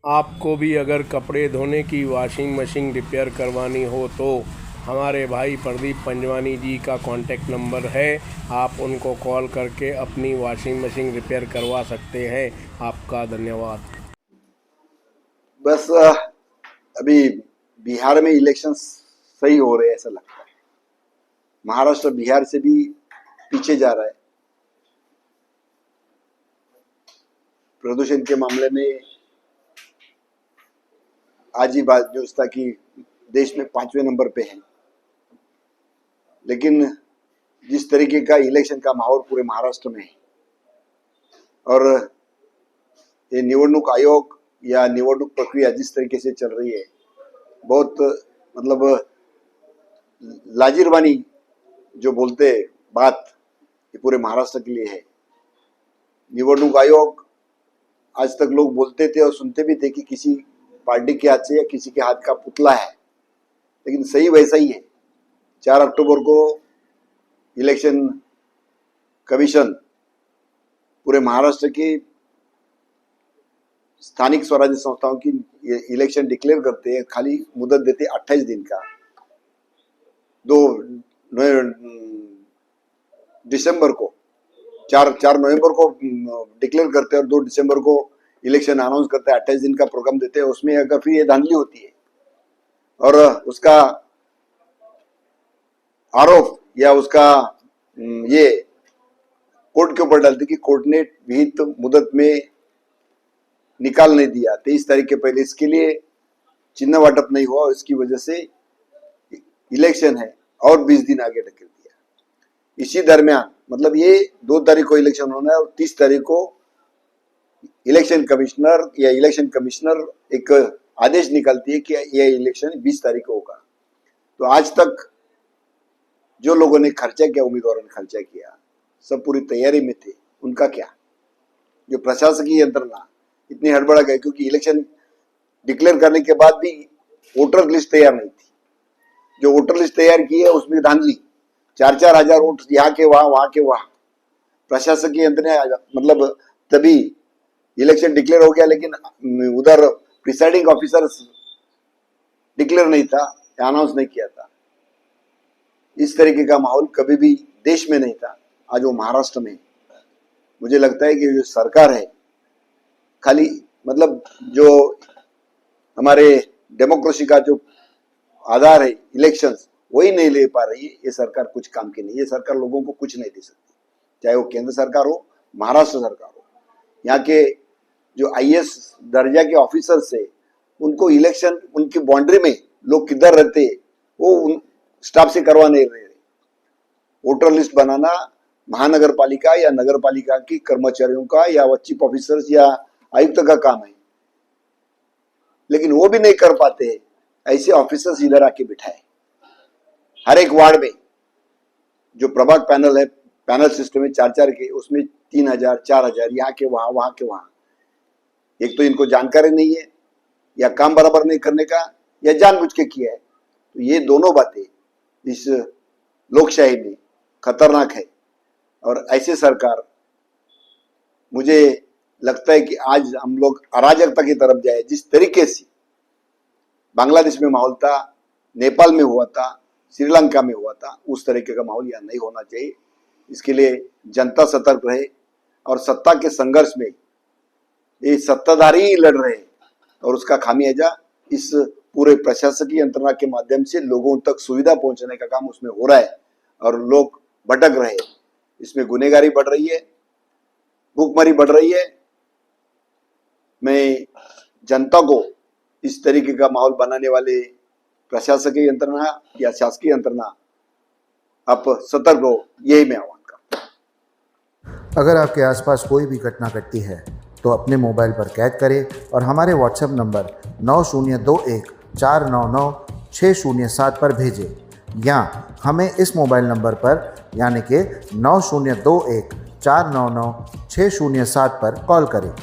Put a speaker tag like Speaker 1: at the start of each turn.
Speaker 1: आपको भी अगर कपड़े धोने की वॉशिंग मशीन रिपेयर करवानी हो तो हमारे भाई प्रदीप पंजवानी जी का कॉन्टैक्ट नंबर है। आप उनको कॉल करके अपनी वॉशिंग मशीन रिपेयर करवा सकते हैं। आपका धन्यवाद।
Speaker 2: बस अभी बिहार में इलेक्शन सही हो रहे हैं ऐसा लगता है। महाराष्ट्र बिहार से भी पीछे जा रहा है प्रदूषण के मामले में। आज ही बात न्यूज था कि देश में 5वें नंबर पे है, लेकिन जिस तरीके का इलेक्शन का माहौल पूरे महाराष्ट्र में है और ये निवडणूक आयोग या निवडणूक प्रक्रिया जिस तरीके से चल रही है, बहुत मतलब लाजिरवानी जो बोलते बात ये पूरे महाराष्ट्र के लिए है। निवडणूक आयोग आज तक लोग बोलते थे और सुनते भी थे कि किसी पार्टी के हाथ से या किसी के हाथ का पुतला है, लेकिन सही वैसा ही है। 4 अक्टूबर को इलेक्शन कमीशन पूरे महाराष्ट्र की स्थानिक स्वराज्य संस्थाओं की इलेक्शन डिक्लेयर करते हैं। खाली मुदत देते 28 दिन का। 2 दिसंबर को 4 नवंबर को डिक्लेयर करते हैं और 2 दिसंबर को इलेक्शन अनाउंस करते हैं। 28 दिन का प्रोग्राम देते हैं। उसमें अगर फिर ये धांधली होती है और उसका आरोप या उसका ये कोर्ट के ऊपर डालते कि कोर्ट ने विहित मुदत में निकाल नहीं दिया 23 तारीख के पहले, इसके लिए चिन्ह वाटप नहीं हुआ और इसकी वजह से इलेक्शन है और 20 दिन आगे ढकेल दिया। इसी दरमियान मतलब ये 2 तारीख को इलेक्शन होना है और 30 तारीख को इलेक्शन कमिश्नर या इलेक्शन कमिश्नर एक आदेश निकालती है कि यह इलेक्शन 20 तारीख को होगा। तो आज तक जो लोगों ने खर्चा किया, उम्मीदवारों ने खर्चा किया, सब पूरी तैयारी में थे, उनका क्या? जो प्रशासकीय यंत्रणा इतनी हड़बड़ा गई क्योंकि इलेक्शन डिक्लेयर करने के बाद भी वोटर लिस्ट तैयार नहीं थी। जो वोटर लिस्ट तैयार की है उसमें धांधली, 4-4 हजार वोट यहाँ के वहां के वहां। प्रशासकीय यंत्रणा मतलब तभी इलेक्शन डिक्लेयर हो गया, लेकिन उधर प्रिसाइडिंग ऑफिसर डिक्लेयर नहीं था, अनाउंस नहीं किया था। इस तरीके का माहौल कभी भी देश में नहीं था, आज वो महाराष्ट्र में। मुझे लगता है कि जो सरकार है खाली मतलब जो हमारे डेमोक्रेसी का जो आधार है इलेक्शंस, वही नहीं ले पा रही है। ये सरकार कुछ काम की नहीं। ये सरकार लोगों को कुछ नहीं दे सकती, चाहे वो केंद्र सरकार हो, महाराष्ट्र सरकार हो। यहाँ के जो आईएएस दर्जा के ऑफिसर्स है, उनको इलेक्शन उनकी बाउंड्री में लोग किधर रहते वो स्टाफ से करवा नहीं रहे। वोटर लिस्ट बनाना महानगर पालिका या नगर पालिका की कर्मचारियों का या चीफ ऑफिसर्स या आयुक्त का काम है, लेकिन वो भी नहीं कर पाते। ऐसे ऑफिसर्स इधर आके बिठाए। हर एक वार्ड में जो प्रभाग पैनल है, पैनल सिस्टम है 4-4 के, उसमें 3,000-4,000 यहाँ के वहां के वहां। एक तो इनको जानकारी नहीं है या काम बराबर नहीं करने का या जानबूझ के किया है। तो ये दोनों बातें इस लोकशाही में खतरनाक है और ऐसे सरकार, मुझे लगता है कि आज हम लोग अराजकता की तरफ जाए। जिस तरीके से बांग्लादेश में माहौल था, नेपाल में हुआ था, श्रीलंका में हुआ था, उस तरीके का माहौल यहाँ नहीं होना चाहिए। इसके लिए जनता सतर्क रहे और सत्ता के संघर्ष में ये सत्ताधारी ही लड़ रहे हैं और उसका खामियाजा इस पूरे प्रशासकीय यंत्रणा के माध्यम से लोगों तक सुविधा पहुंचाने का काम उसमें हो रहा है और लोग भटक रहे हैं। इसमें गुनहगारी बढ़ रही है, भूखमरी बढ़ रही है। मैं जनता को इस तरीके का माहौल बनाने वाले प्रशासकीय यंत्रणा या शासकीय यंत्रणा, आप सतर्क रहो, यही मैं आह्वान करता हूं।
Speaker 3: अगर आपके आसपास कोई भी घटना घटती है तो अपने मोबाइल पर कैद करें और हमारे व्हाट्सएप नंबर 9021499607 पर भेजें या हमें इस मोबाइल नंबर पर यानी कि 9021499607 पर कॉल करें।